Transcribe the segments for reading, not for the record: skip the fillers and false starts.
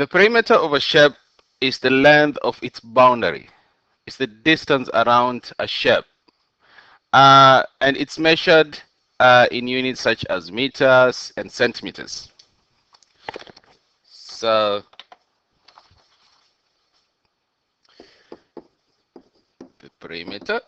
The perimeter of a shape is the length of its boundary. It's the distance around a shape. And it's measured in units such as meters and centimeters. So the perimeter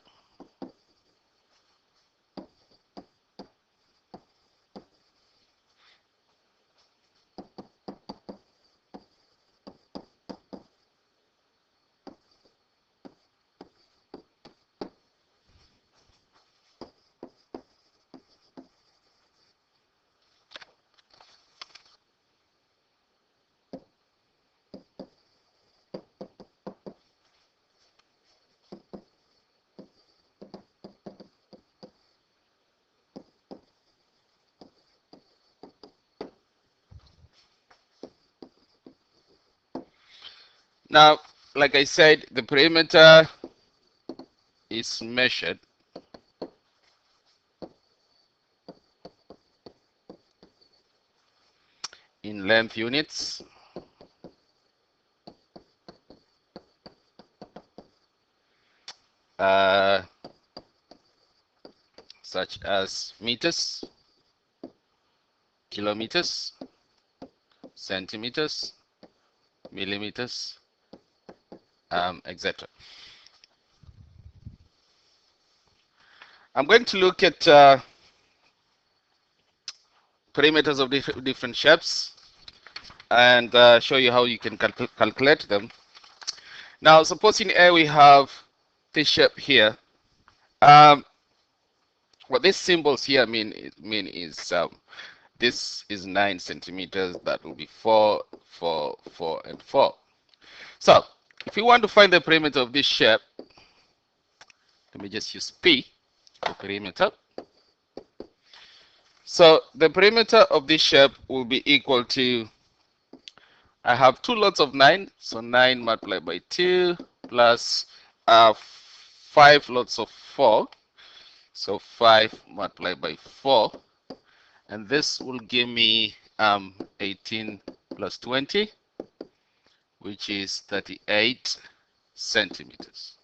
now, like I said, the perimeter is measured in length units, uh, such as meters, kilometers, centimeters, millimeters, etc. I'm going to look at perimeters of different shapes and show you how you can calculate them. Now, suppose in A we have this shape here. Um, what these symbols here mean is this is 9 centimeters. That will be 4, 4, 4, and 4. So, if you want to find the perimeter of this shape, let me just use P, the perimeter. So, the perimeter of this shape will be equal to, I have two lots of 9, so 9 multiplied by 2 plus 5 lots of 4, so 5 multiplied by 4, and this will give me 18 plus 20, which is 38 centimeters.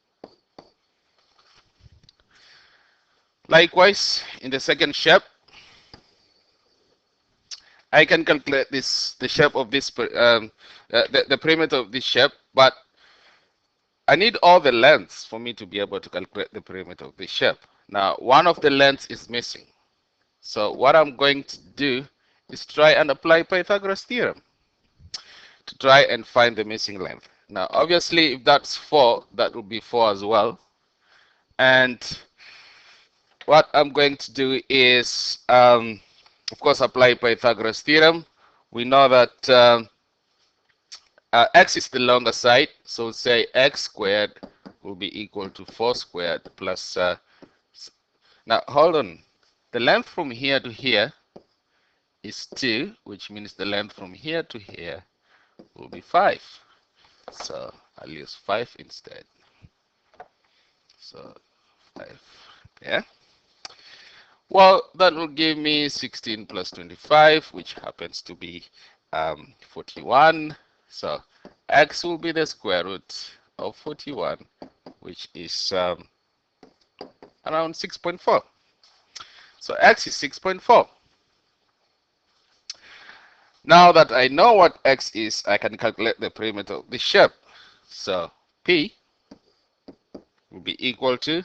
Likewise, in the second shape, I can calculate the shape of this, the perimeter of this shape, but I need all the lengths for me to be able to calculate the perimeter of this shape. Now, one of the lengths is missing. So what I'm going to do is try and apply Pythagoras theorem to try and find the missing length. Now, obviously, if that's 4, that would be 4 as well. And what I'm going to do is, of course, apply Pythagoras theorem. We know that x is the longer side, so say x squared will be equal to 4 squared plus. Now, hold on. The length from here to here is 2, which means the length from here to here will be 5. So I'll use 5 instead. So 5, yeah. Well, that will give me 16 plus 25, which happens to be 41. So x will be the square root of 41, which is around 6.4. So x is 6.4. Now that I know what x is, I can calculate the perimeter of this shape. So P will be equal to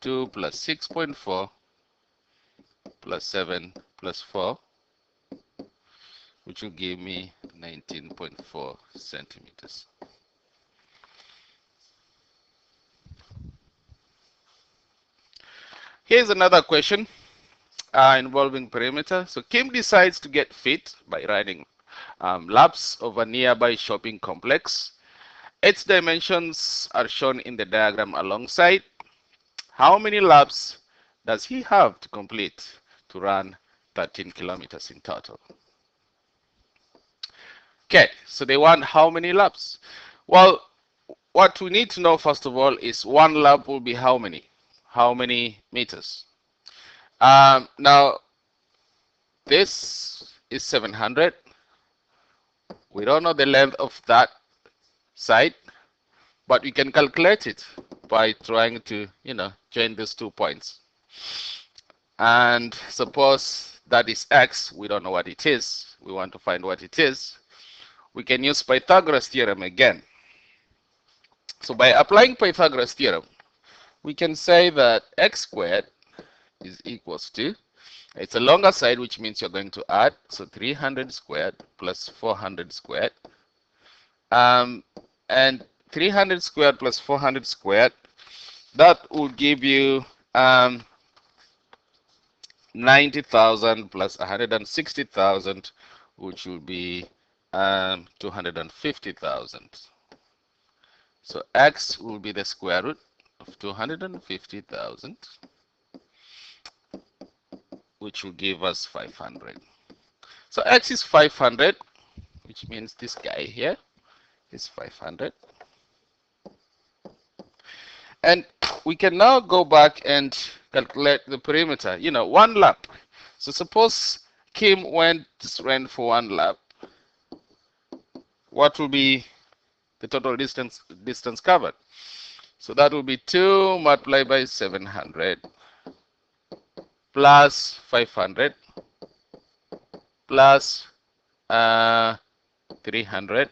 2 plus 6.4 plus 7 plus 4, which will give me 19.4 centimeters. Here's another question involving perimeter. So Kim decides to get fit by riding laps of a nearby shopping complex. Its dimensions are shown in the diagram alongside. How many laps does he have to complete to run 13 kilometers in total? Okay, so they want how many laps? Well, what we need to know first of all is one lap will be how many? How many meters? Now, this is 700. We don't know the length of that side, but we can calculate it by trying to, join these 2 points. And suppose that is x, we don't know what it is. We want to find what it is. We can use Pythagoras theorem again. So by applying Pythagoras theorem, we can say that x squared is equals to, it's a longer side, which means you're going to add, so 300 squared plus 400 squared. And 300 squared plus 400 squared, that will give you 90,000 plus 160,000, which will be 250,000. So x will be the square root of 250,000, which will give us 500. So x is 500, which means this guy here is 500. And we can now go back and calculate the perimeter, 1 lap. So suppose Kim ran for 1 lap. What will be the total distance covered? So that will be 2 multiplied by 700 plus 500 plus 300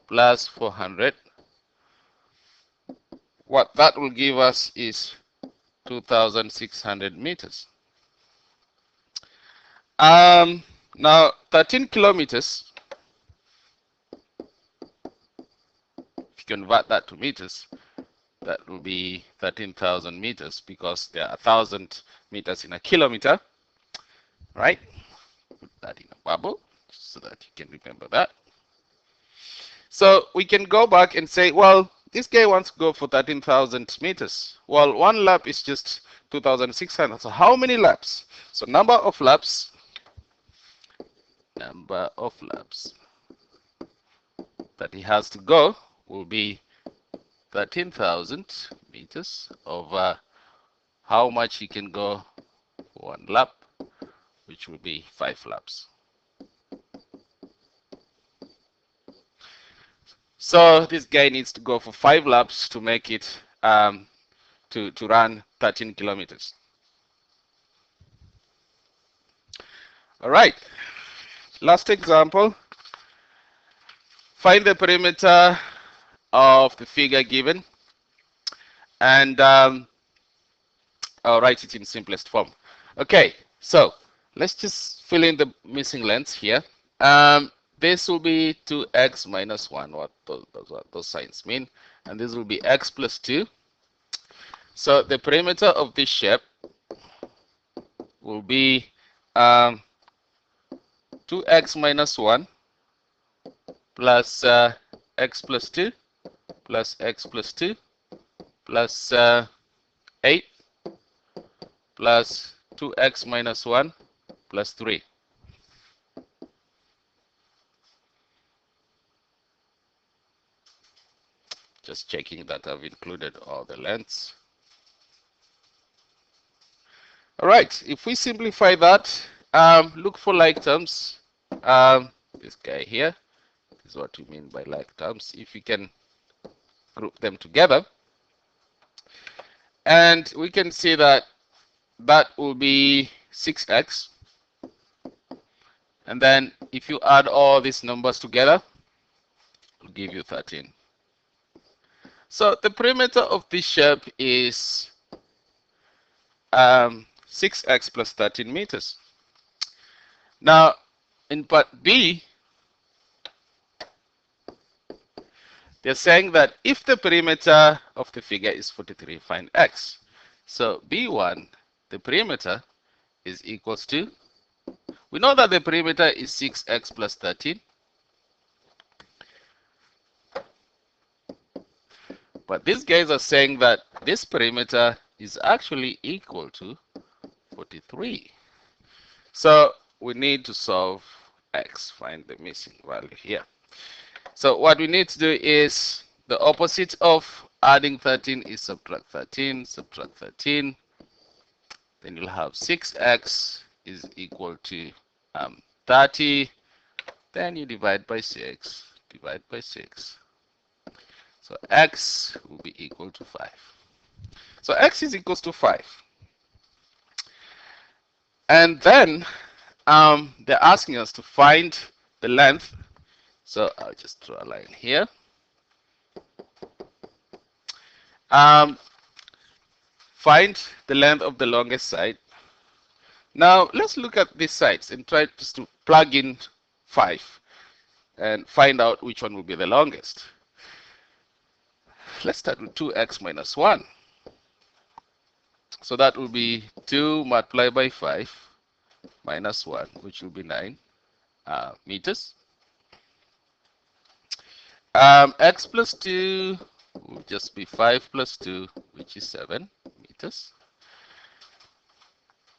plus 400. What that will give us is 2,600 meters. Now 13 kilometers, if you convert that to meters, that will be 13,000 meters, because there are 1,000 meters in a kilometer, right? Put that in a bubble so that you can remember that. So we can go back and say, well, this guy wants to go for 13,000 meters. Well, 1 lap is just 2,600. So how many laps? So number of laps that he has to go will be 13,000 meters over how much he can go for 1 lap, which will be 5 laps. So this guy needs to go for 5 laps to make it to run 13 kilometers. All right. Last example. Find the perimeter of the figure given, and I'll write it in simplest form. Okay, so let's just fill in the missing lengths here. This will be 2x minus 1, what those signs mean, and this will be x plus 2. So the perimeter of this shape will be 2x minus 1 plus x plus 2 plus x plus 2 plus 8 plus 2x minus 1 plus 3. Just checking that I've included all the lengths. All right, if we simplify that, look for like terms. This guy here is what we mean by like terms. If you can group them together, and we can see that that will be 6x. And then if you add all these numbers together, it will give you 13. So the perimeter of this shape is 6x plus 13 meters. Now, in part B, they're saying that if the perimeter of the figure is 43, find x. So B1, the perimeter is equals to, we know that the perimeter is 6x plus 13. But these guys are saying that this perimeter is actually equal to 43. So we need to solve x, find the missing value here. So what we need to do is the opposite of adding 13 is subtract 13, subtract 13. Then you'll have 6x is equal to 30 Then you divide by 6. Divide by 6. So x will be equal to 5. So x is equals to 5. And then they're asking us to find the length. So I'll just draw a line here. Find the length of the longest side. Now let's look at these sides and try just to plug in 5 and find out which one will be the longest. Let's start with 2x minus 1. So that will be 2 multiplied by 5 minus 1, which will be 9 meters. X plus 2 will just be 5 plus 2, which is 7 meters.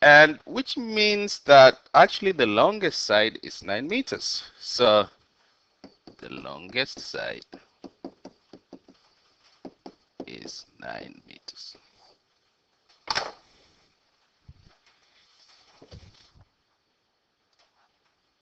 And which means that actually the longest side is 9 meters. So the longest side is 9 meters.